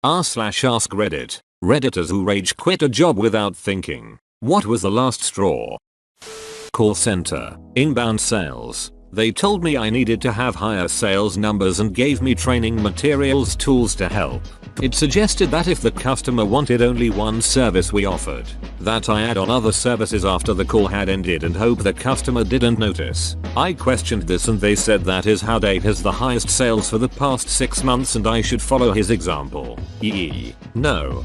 r/ask Reddit. Redditors who rage quit a job without thinking. What was the last straw? Call center. Inbound sales. They told me I needed to have higher sales numbers and gave me training materials tools to help. It suggested that if the customer wanted only one service we offered, that I add on other services after the call had ended and hope the customer didn't notice. I questioned this and they said that is how Dave has the highest sales for the past 6 months and I should follow his example. No.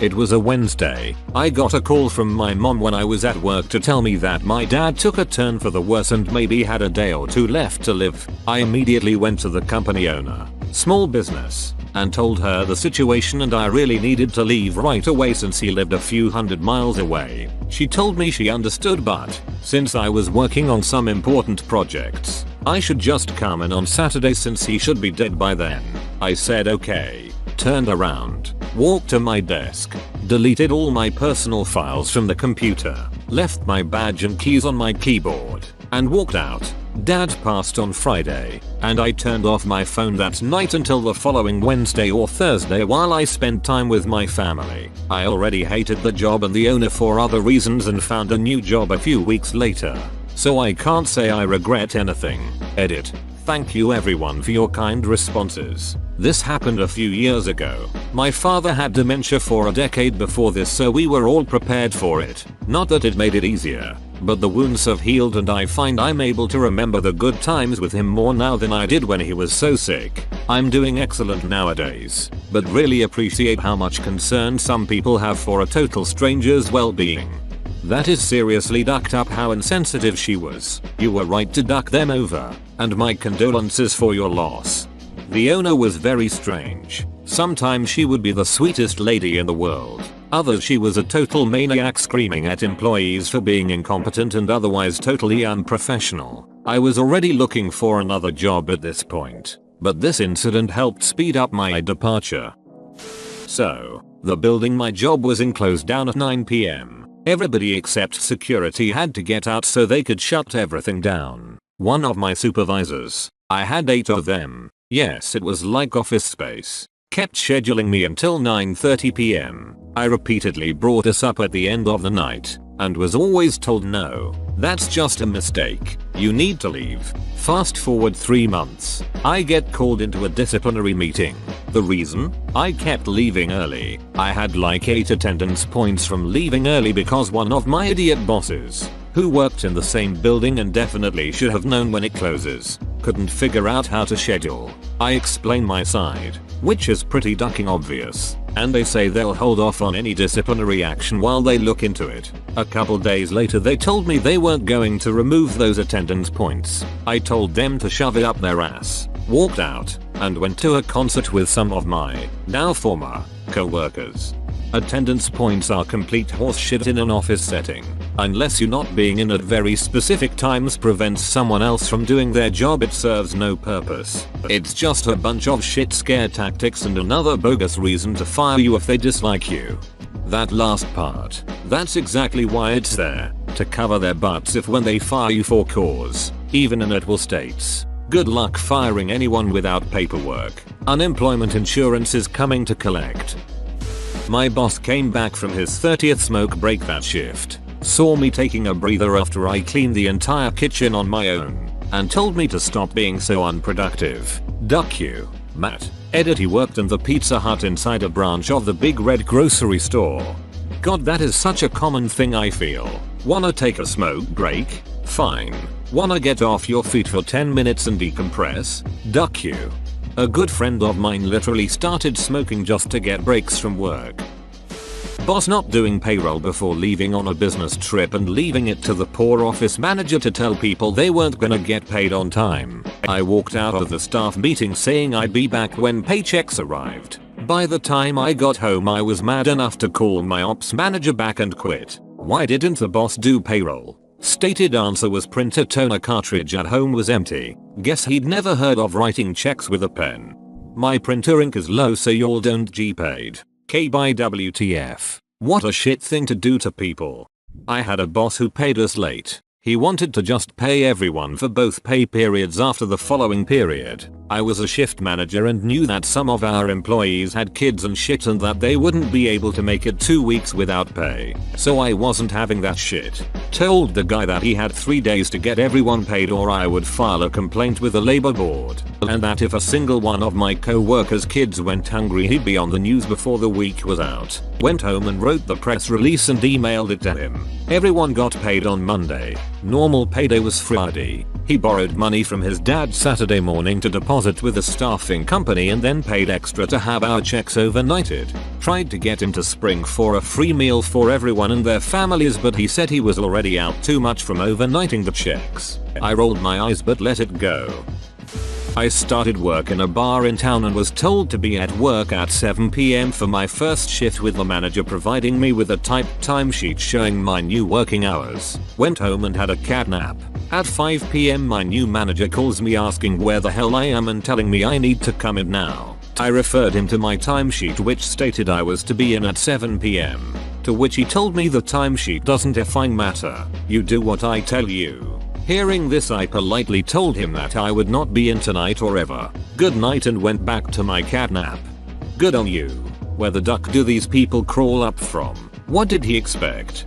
It was a Wednesday. I got a call from my mom when I was at work to tell me that my dad took a turn for the worse and maybe had a day or two left to live. I immediately went to the company owner, small business, and told her the situation and I really needed to leave right away since he lived a few hundred miles away. She told me she understood, but since I was working on some important projects, I should just come in on Saturday since he should be dead by then. I said okay, turned around, walked to my desk, deleted all my personal files from the computer, left my badge and keys on my keyboard, and walked out. Dad passed on Friday, and I turned off my phone that night until the following Wednesday or Thursday while I spent time with my family. I already hated the job and the owner for other reasons and found a new job a few weeks later. So I can't say I regret anything. Edit. Thank you everyone for your kind responses. This happened a few years ago. My father had dementia for a decade before this, so we were all prepared for it. Not that it made it easier, but the wounds have healed and I find I'm able to remember the good times with him more now than I did when he was so sick. I'm doing excellent nowadays, but really appreciate how much concern some people have for a total stranger's well-being. That is seriously ducked up how insensitive she was. You were right to duck them over, and my condolences for your loss. The owner was very strange. Sometimes she would be the sweetest lady in the world. Others she was a total maniac screaming at employees for being incompetent and otherwise totally unprofessional. I was already looking for another job at this point, but this incident helped speed up my departure. So, the building my job was in closed down at 9 PM. Everybody except security had to get out so they could shut everything down. One of my supervisors, I had 8 of them, yes it was like office space, kept scheduling me until 9:30 PM. I repeatedly brought us up at the end of the night, and was always told no, that's just a mistake, you need to leave. Fast forward 3 months, I get called into a disciplinary meeting. The reason? I kept leaving early. I had like 8 attendance points from leaving early because one of my idiot bosses, who worked in the same building and definitely should have known when it closes, couldn't figure out how to schedule. I explain my side, which is pretty ducking obvious, and they say they'll hold off on any disciplinary action while they look into it. A couple days later they told me they weren't going to remove those attendance points. I told them to shove it up their ass, walked out, and went to a concert with some of my, now former, co-workers. Attendance points are complete horseshit in an office setting. Unless you not being in at very specific times prevents someone else from doing their job, it serves no purpose. It's just a bunch of shit scare tactics and another bogus reason to fire you if they dislike you. That last part, that's exactly why it's there, to cover their butts if when they fire you for cause, even in it will states. Good luck firing anyone without paperwork. Unemployment insurance is coming to collect. My boss came back from his 30th smoke break that shift, saw me taking a breather after I cleaned the entire kitchen on my own, and told me to stop being so unproductive. Duck you, Matt. Edit. He worked in the Pizza Hut inside a branch of the big red grocery store. God, that is such a common thing I feel. Wanna take a smoke break? Fine. Wanna get off your feet for 10 minutes and decompress? Duck you. A good friend of mine literally started smoking just to get breaks from work. Boss not doing payroll before leaving on a business trip and leaving it to the poor office manager to tell people they weren't gonna get paid on time. I walked out of the staff meeting saying I'd be back when paychecks arrived. By the time I got home I was mad enough to call my ops manager back and quit. Why didn't the boss do payroll? Stated answer was printer toner cartridge at home was empty. Guess he'd never heard of writing checks with a pen. My printer ink is low so y'all don't get paid. K by WTF. What a shit thing to do to people. I had a boss who paid us late. He wanted to just pay everyone for both pay periods after the following period. I was a shift manager and knew that some of our employees had kids and shit and that they wouldn't be able to make it 2 weeks without pay. So I wasn't having that shit. Told the guy that he had 3 days to get everyone paid or I would file a complaint with the labor board. And that if a single one of my co-workers' kids went hungry he'd be on the news before the week was out. Went home and wrote the press release and emailed it to him. Everyone got paid on Monday. Normal payday was Friday. He borrowed money from his dad Saturday morning to deposit with a staffing company and then paid extra to have our checks overnighted. Tried to get him to spring for a free meal for everyone and their families but he said he was already out too much from overnighting the checks. I rolled my eyes but let it go. I started work in a bar in town and was told to be at work at 7 PM for my first shift with the manager providing me with a typed timesheet showing my new working hours. Went home and had a cat nap. At 5 PM my new manager calls me asking where the hell I am and telling me I need to come in now. I referred him to my timesheet which stated I was to be in at 7 PM. To which he told me the timesheet doesn't effing matter. You do what I tell you. Hearing this I politely told him that I would not be in tonight or ever. Good night and went back to my cat nap. Good on you. Where the duck do these people crawl up from? What did he expect?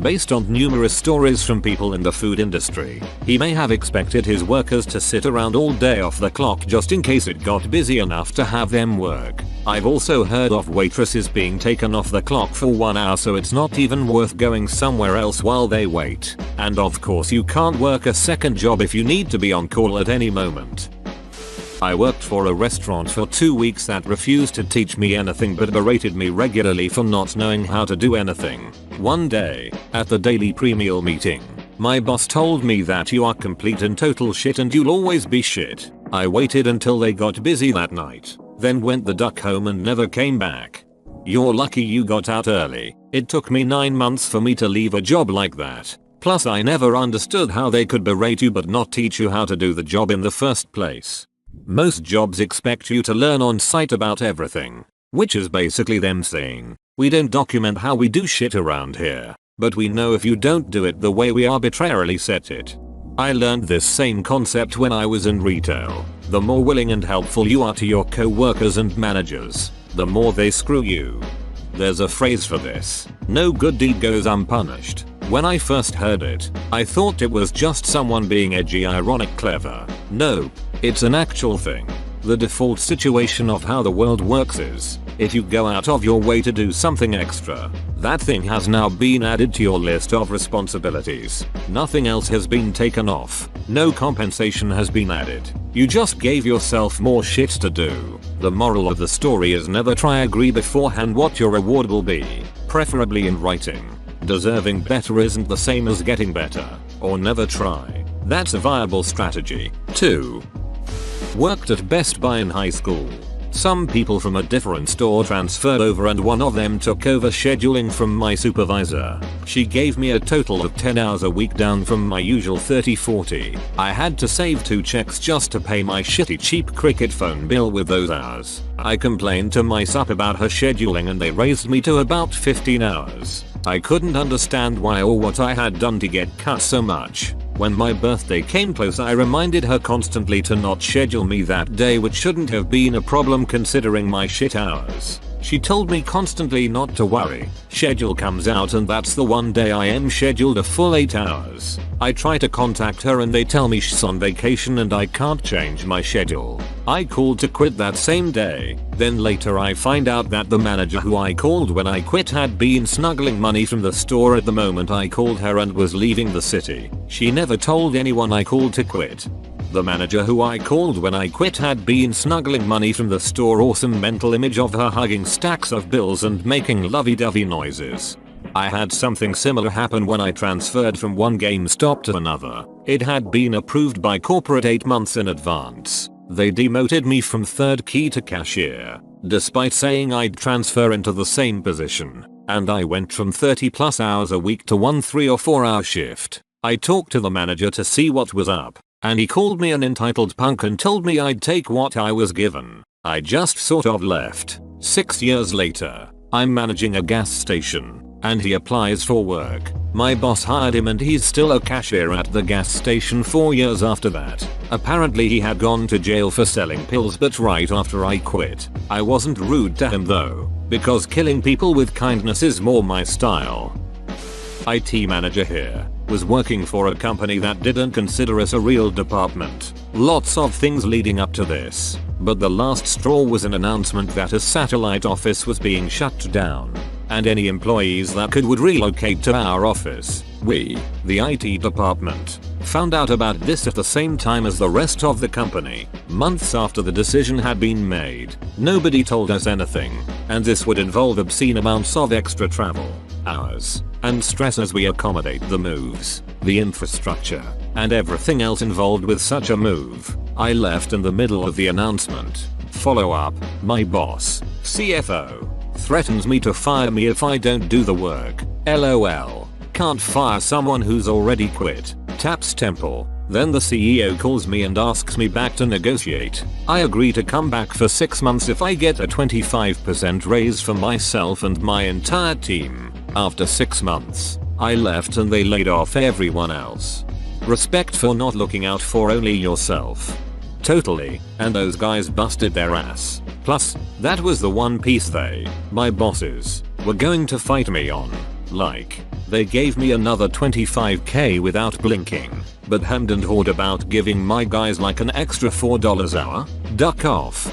Based on numerous stories from people in the food industry, he may have expected his workers to sit around all day off the clock just in case it got busy enough to have them work. I've also heard of waitresses being taken off the clock for 1 hour so it's not even worth going somewhere else while they wait. And of course you can't work a second job if you need to be on call at any moment. I worked for a restaurant for 2 weeks that refused to teach me anything but berated me regularly for not knowing how to do anything. One day, at the daily pre-meal meeting, my boss told me that you are complete and total shit and you'll always be shit. I waited until they got busy that night, then went the duck home and never came back. You're lucky you got out early. It took me 9 months for me to leave a job like that. Plus I never understood how they could berate you but not teach you how to do the job in the first place. Most jobs expect you to learn on site about everything, which is basically them saying, we don't document how we do shit around here, but we know if you don't do it the way we arbitrarily set it. I learned this same concept when I was in retail. The more willing and helpful you are to your co-workers and managers, the more they screw you. There's a phrase for this: no good deed goes unpunished. When I first heard it, I thought it was just someone being edgy, ironic, clever. Nope, it's an actual thing. The default situation of how the world works is, if you go out of your way to do something extra, that thing has now been added to your list of responsibilities. Nothing else has been taken off. No compensation has been added. You just gave yourself more shit to do. The moral of the story is never try agree beforehand what your reward will be, preferably in writing. Deserving better isn't the same as getting better, or never try. That's a viable strategy. 2. Worked at Best Buy in high school. Some people from a different store transferred over and one of them took over scheduling from my supervisor. She gave me a total of 10 hours a week down from my usual 30-40. I had to save 2 checks just to pay my shitty cheap cricket phone bill with those hours. I complained to my sup about her scheduling and they raised me to about 15 hours. I couldn't understand why or what I had done to get cut so much. When my birthday came close I reminded her constantly to not schedule me that day, which shouldn't have been a problem considering my shit hours. She told me constantly not to worry. Schedule comes out and that's the one day I am scheduled a full 8 hours. I try to contact her and they tell me she's on vacation and I can't change my schedule. I called to quit that same day. Then later I find out that the manager who I called when I quit had been snuggling money from the store at the moment I called her and was leaving the city. She never told anyone I called to quit. The manager who I called when I quit had been snuggling money from the store. Awesome mental image of her hugging stacks of bills and making lovey-dovey noises. I had something similar happen when I transferred from one GameStop to another. It had been approved by corporate 8 months in advance. They demoted me from third key to cashier, despite saying I'd transfer into the same position, and I went from 30+ hours a week to one 3 or 4 hour shift. I talked to the manager to see what was up, and he called me an entitled punk and told me I'd take what I was given. I just sort of left. 6 years later, I'm managing a gas station. and he applies for work. My boss hired him and he's still a cashier at the gas station 4 years after that. Apparently he had gone to jail for selling pills, but right after I quit, I wasn't rude to him though, because killing people with kindness is more my style. IT manager here. Was working for a company that didn't consider us a real department. Lots of things leading up to this, but the last straw was an announcement that a satellite office was being shut down, and any employees that could would relocate to our office. We, the IT department, found out about this at the same time as the rest of the company, months after the decision had been made. Nobody told us anything, and this would involve obscene amounts of extra travel, hours, and stress as we accommodate the moves, the infrastructure, and everything else involved with such a move. I left in the middle of the announcement. Follow up, my boss, CFO, threatens me to fire me if I don't do the work. LOL. Can't fire someone who's already quit. Taps temple. Then the CEO calls me and asks me back to negotiate. I agree to come back for 6 months if I get a 25% raise for myself and my entire team. After 6 months, I left and they laid off everyone else. Respect for not looking out for only yourself. Totally, and those guys busted their ass. Plus, that was the one piece they, my bosses, were going to fight me on. Like, they gave me another 25k without blinking, but hemmed and hawed about giving my guys like an extra $4 hour? Duck off.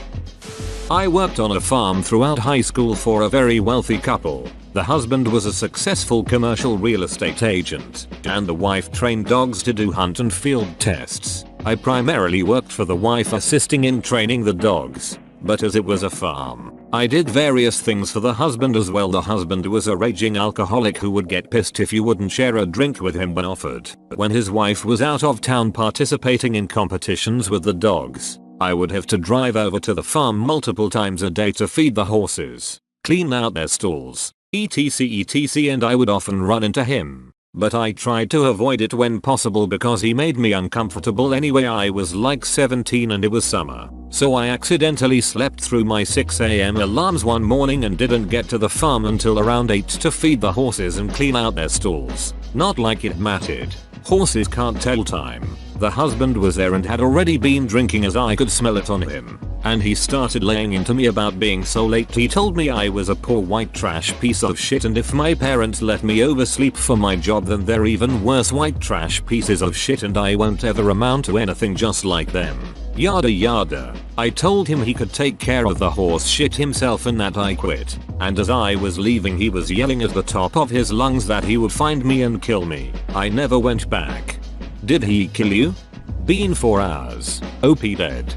I worked on a farm throughout high school for a very wealthy couple. The husband was a successful commercial real estate agent, and the wife trained dogs to do hunt and field tests. I primarily worked for the wife, assisting in training the dogs, but as it was a farm, I did various things for the husband as well. The husband was a raging alcoholic who would get pissed if you wouldn't share a drink with him when offered. When his wife was out of town participating in competitions with the dogs, I would have to drive over to the farm multiple times a day to feed the horses, clean out their stalls, etc, and I would often run into him. But I tried to avoid it when possible because he made me uncomfortable anyway. I was like 17 and it was summer, so I accidentally slept through my 6 AM alarms one morning and didn't get to the farm until around 8 to feed the horses and clean out their stalls. Not like it mattered. Horses can't tell time. The husband was there and had already been drinking, as I could smell it on him, and he started laying into me about being so late. He told me I was a poor white trash piece of shit, and if my parents let me oversleep for my job then they're even worse white trash pieces of shit and I won't ever amount to anything just like them. Yada yada. I told him he could take care of the horse shit himself and that I quit, and as I was leaving he was yelling at the top of his lungs that he would find me and kill me. I never went back. Did he kill you? Been 4 hours. OP dead.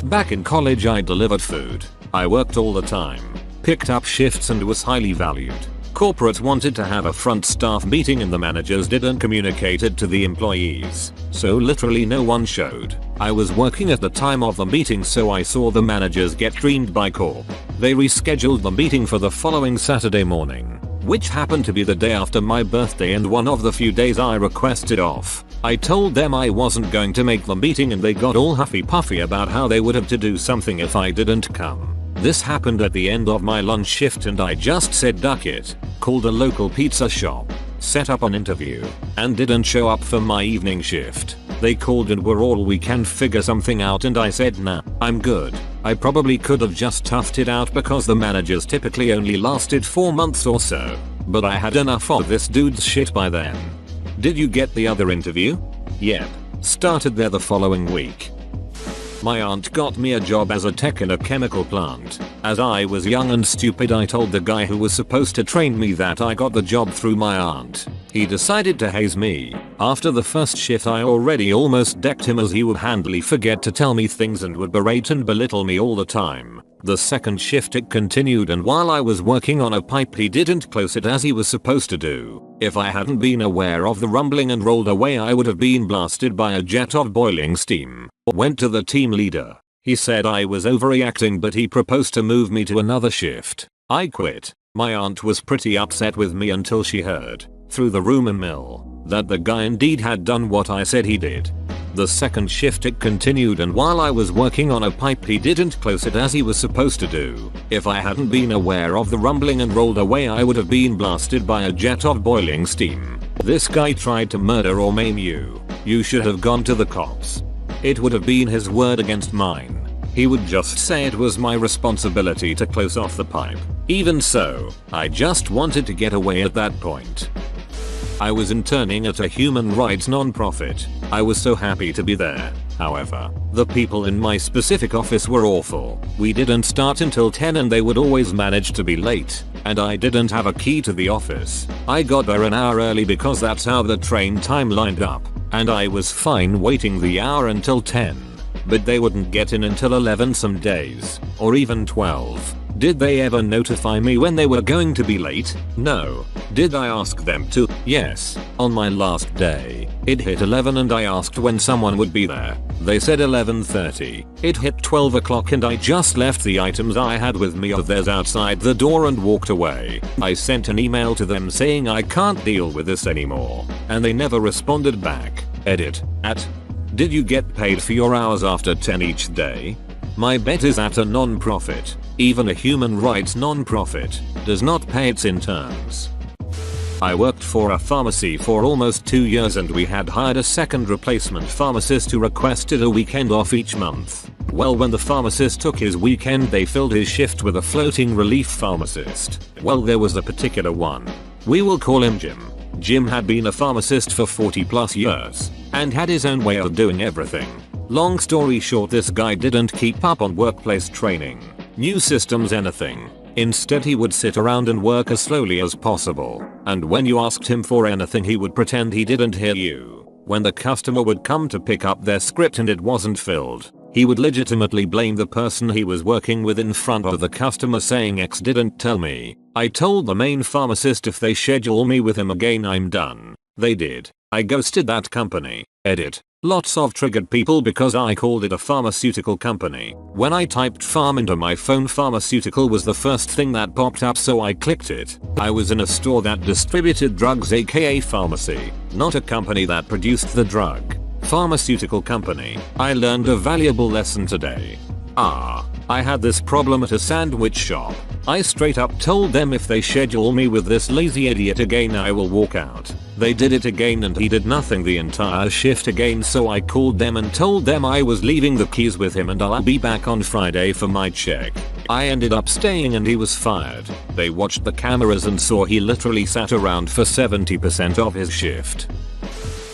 Back in college I delivered food. I worked all the time, picked up shifts and was highly valued. Corporate wanted to have a front staff meeting and the managers didn't communicate it to the employees, so literally no one showed. I was working at the time of the meeting, so I saw the managers get dreamed by Corp. They rescheduled the meeting for the following Saturday morning, which happened to be the day after my birthday and one of the few days I requested off. I told them I wasn't going to make the meeting and they got all huffy puffy about how they would have to do something if I didn't come. This happened at the end of my lunch shift and I just said duck it, called a local pizza shop, set up an interview, and didn't show up for my evening shift. They called and were all, we can figure something out, and I said nah, I'm good. I probably could have just toughed it out because the managers typically only lasted 4 months or so, but I had enough of this dude's shit by then. Did you get the other interview? Yep. Started there the following week. My aunt got me a job as a tech in a chemical plant. As I was young and stupid, I told the guy who was supposed to train me that I got the job through my aunt. He decided to haze me. After the first shift I already almost decked him, as he would handily forget to tell me things and would berate and belittle me all the time. The second shift it continued, and while I was working on a pipe he didn't close it as he was supposed to do. If I hadn't been aware of the rumbling and rolled away I would have been blasted by a jet of boiling steam. Went to the team leader. He said I was overreacting, but he proposed to move me to another shift. I quit. My aunt was pretty upset with me until she heard, through the rumor mill, that the guy indeed had done what I said he did. The second shift it continued, and while I was working on a pipe he didn't close it as he was supposed to do. If I hadn't been aware of the rumbling and rolled away, I would have been blasted by a jet of boiling steam. This guy tried to murder or maim you. You should have gone to the cops. It would have been his word against mine. He would just say it was my responsibility to close off the pipe. Even so, I just wanted to get away at that point. I was interning at a human rights non-profit. I was so happy to be there. However, the people in my specific office were awful. We didn't start until 10 and they would always manage to be late. And I didn't have a key to the office. I got there an hour early because that's how the train time lined up. And I was fine waiting the hour until 10. But they wouldn't get in until 11 some days. Or even 12. Did they ever notify me when they were going to be late? No. Did I ask them to? Yes. On my last day, it hit 11 and I asked when someone would be there. They said 11:30. It hit 12 o'clock and I just left the items I had with me of theirs outside the door and walked away. I sent an email to them saying I can't deal with this anymore. And they never responded back. Edit. Did you get paid for your hours after 10 each day? My bet is that a non-profit, even a human rights non-profit, does not pay its interns. I worked for a pharmacy for almost 2 years and we had hired a second replacement pharmacist who requested a weekend off each month. Well, when the pharmacist took his weekend, they filled his shift with a floating relief pharmacist. Well, there was a particular one. We will call him Jim. Jim had been a pharmacist for 40 plus years and had his own way of doing everything. Long story short, this guy didn't keep up on workplace training, new systems, anything. Instead, he would sit around and work as slowly as possible. And when you asked him for anything, he would pretend he didn't hear you. When the customer would come to pick up their script and it wasn't filled, he would legitimately blame the person he was working with in front of the customer, saying X didn't tell me. I told the main pharmacist if they schedule me with him again I'm done. They did. I ghosted that company. Edit. Lots of triggered people because I called it a pharmaceutical company. When I typed pharm into my phone, pharmaceutical was the first thing that popped up, so I clicked it. I was in a store that distributed drugs, aka pharmacy, not a company that produced the drug. Pharmaceutical company. I learned a valuable lesson today. I had this problem at a sandwich shop. I straight up told them if they schedule me with this lazy idiot again I will walk out. They did it again and he did nothing the entire shift again, so I called them and told them I was leaving the keys with him and I'll be back on Friday for my check. I ended up staying and he was fired. They watched the cameras and saw he literally sat around for 70% of his shift.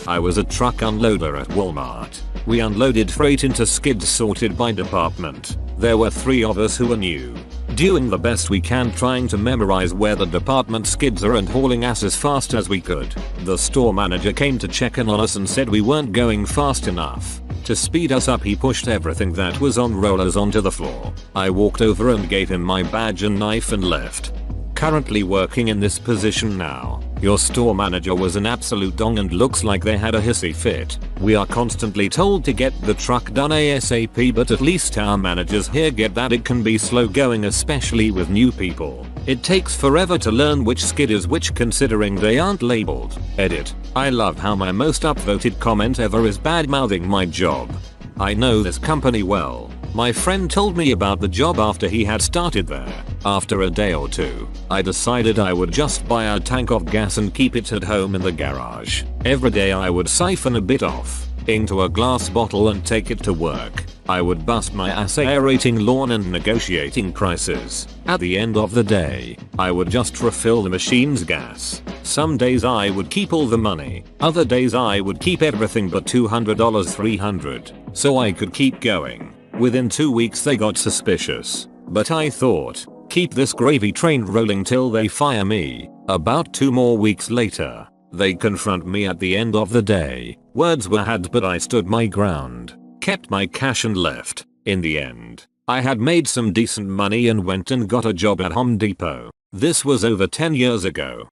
I was a truck unloader at Walmart. We unloaded freight into skids sorted by department. There were 3 of us who were new, doing the best we can trying to memorize where the department skids are and hauling ass as fast as we could. The store manager came to check in on us and said we weren't going fast enough. To speed us up, he pushed everything that was on rollers onto the floor. I walked over and gave him my badge and knife and left. Currently working in this position now. Your store manager was an absolute dong and looks like they had a hissy fit. We are constantly told to get the truck done ASAP, but at least our managers here get that it can be slow going, especially with new people. It takes forever to learn which skid is which considering they aren't labeled. Edit. I love how my most upvoted comment ever is bad mouthing my job. I know this company well. My friend told me about the job after he had started there. After a day or two, I decided I would just buy a tank of gas and keep it at home in the garage. Every day I would siphon a bit off into a glass bottle and take it to work. I would bust my ass aerating lawn and negotiating prices. At the end of the day, I would just refill the machine's gas. Some days I would keep all the money. Other days I would keep everything but $200, $300, so I could keep going. Within 2 weeks they got suspicious. But I thought, keep this gravy train rolling till they fire me. About 2 more weeks later, they confront me at the end of the day. Words were had, but I stood my ground, kept my cash and left. In the end, I had made some decent money and went and got a job at Home Depot. This was over 10 years ago.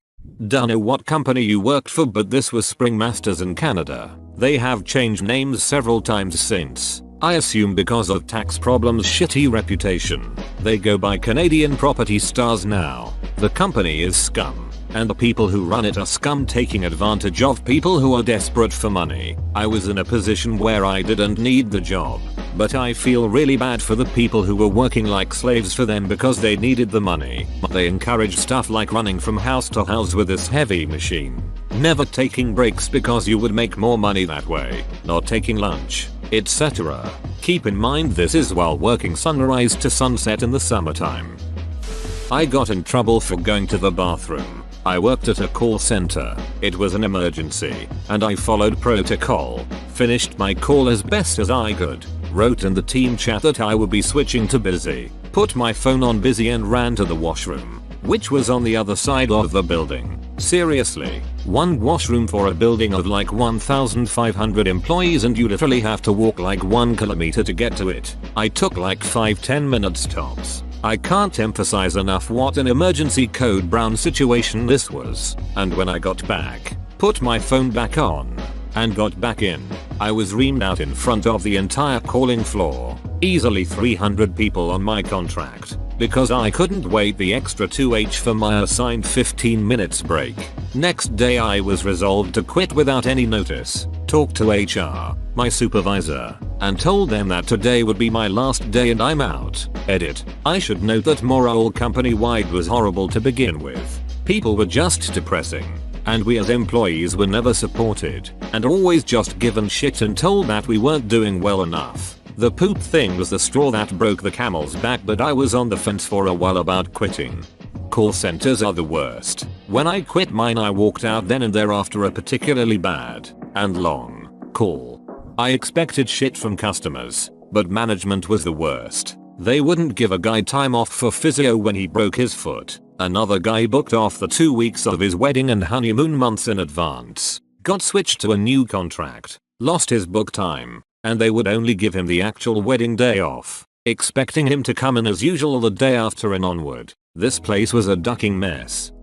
Don't know what company you worked for, but this was Spring Masters in Canada. They have changed names several times since. I assume because of tax problems, shitty reputation. They go by Canadian Property Stars now. The company is scum. and the people who run it are scum taking advantage of people who are desperate for money. I was in a position where I didn't need the job, but I feel really bad for the people who were working like slaves for them because they needed the money. They encourage stuff like running from house to house with this heavy machine, never taking breaks because you would make more money that way, not taking lunch, etc. Keep in mind this is while working sunrise to sunset in the summertime. I got in trouble for going to the bathroom. I worked at a call center. It was an emergency, and I followed protocol, finished my call as best as I could, wrote in the team chat that I would be switching to busy, put my phone on busy and ran to the washroom, which was on the other side of the building. Seriously, one washroom for a building of like 1,500 employees and you literally have to walk like 1 kilometer to get to it. I took like 5-10 minutes tops. I can't emphasize enough what an emergency code brown situation this was, and when I got back, put my phone back on, and got back in, I was reamed out in front of the entire calling floor, easily 300 people on my contract, because I couldn't wait the extra 2h for my assigned 15 minutes break. Next day I was resolved to quit without any notice, talked to HR, my supervisor, and told them that today would be my last day and I'm out. Edit. I should note that morale company-wide was horrible to begin with. People were just depressing, and we as employees were never supported, and always just given shit and told that we weren't doing well enough. The poop thing was the straw that broke the camel's back, but I was on the fence for a while about quitting. Call centers are the worst. When I quit mine I walked out then and there after a particularly bad and long call. I expected shit from customers, but management was the worst. They wouldn't give a guy time off for physio when he broke his foot. Another guy booked off the 2 weeks of his wedding and honeymoon months in advance. Got switched to a new contract. Lost his book time, and they would only give him the actual wedding day off, expecting him to come in as usual the day after and onward. This place was a ducking mess.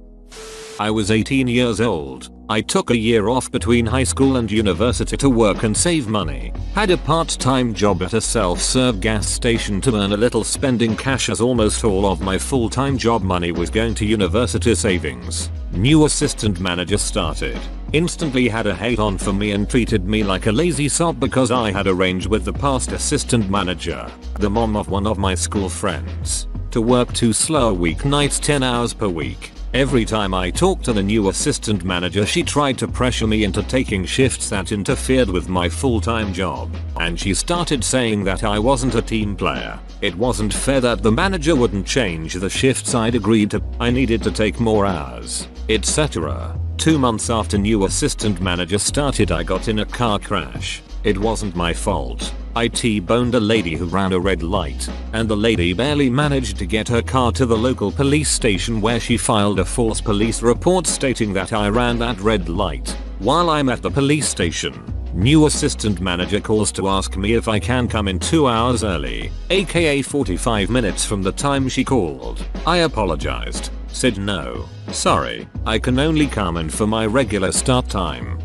I was 18 years old. I took a year off between high school and university to work and save money. Had a part-time job at a self-serve gas station to earn a little, spending cash as almost all of my full-time job money was going to university savings. New assistant manager started. Instantly had a hate on for me and treated me like a lazy sod because I had arranged with the past assistant manager, the mom of one of my school friends, to work 2 slow weeknights 10 hours per week. Every time I talked to the new assistant manager she tried to pressure me into taking shifts that interfered with my full-time job, and she started saying that I wasn't a team player. It wasn't fair that the manager wouldn't change the shifts I'd agreed to, I needed to take more hours, etc. 2 months after new assistant manager started I got in a car crash. It wasn't my fault. I T-boned a lady who ran a red light, and the lady barely managed to get her car to the local police station where she filed a false police report stating that I ran that red light. While I'm at the police station, new assistant manager calls to ask me if I can come in 2 hours early, aka 45 minutes from the time she called. I apologized, said no, sorry, I can only come in for my regular start time.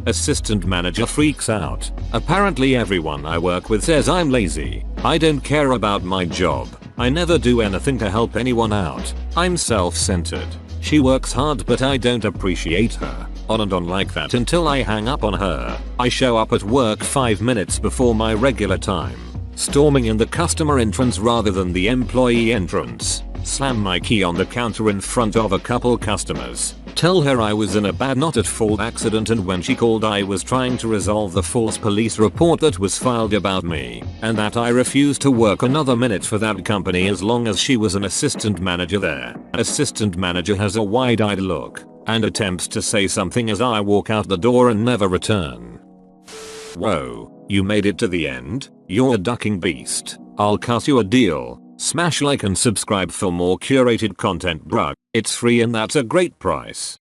Assistant manager freaks out. Apparently everyone I work with says I'm lazy. I don't care about my job. I never do anything to help anyone out. I'm self-centered. She works hard but I don't appreciate her. On and on like that until I hang up on her. I show up at work 5 minutes before my regular time, storming in the customer entrance rather than the employee entrance. Slam my key on the counter in front of a couple customers. Tell her I was in a bad not at fault accident and when she called I was trying to resolve the false police report that was filed about me, and that I refused to work another minute for that company as long as she was an assistant manager there. Assistant manager has a wide-eyed look and attempts to say something as I walk out the door and never return. Whoa, you made it to the end? You're a ducking beast. I'll cut you a deal. Smash like and subscribe for more curated content, bruh. It's free and that's a great price.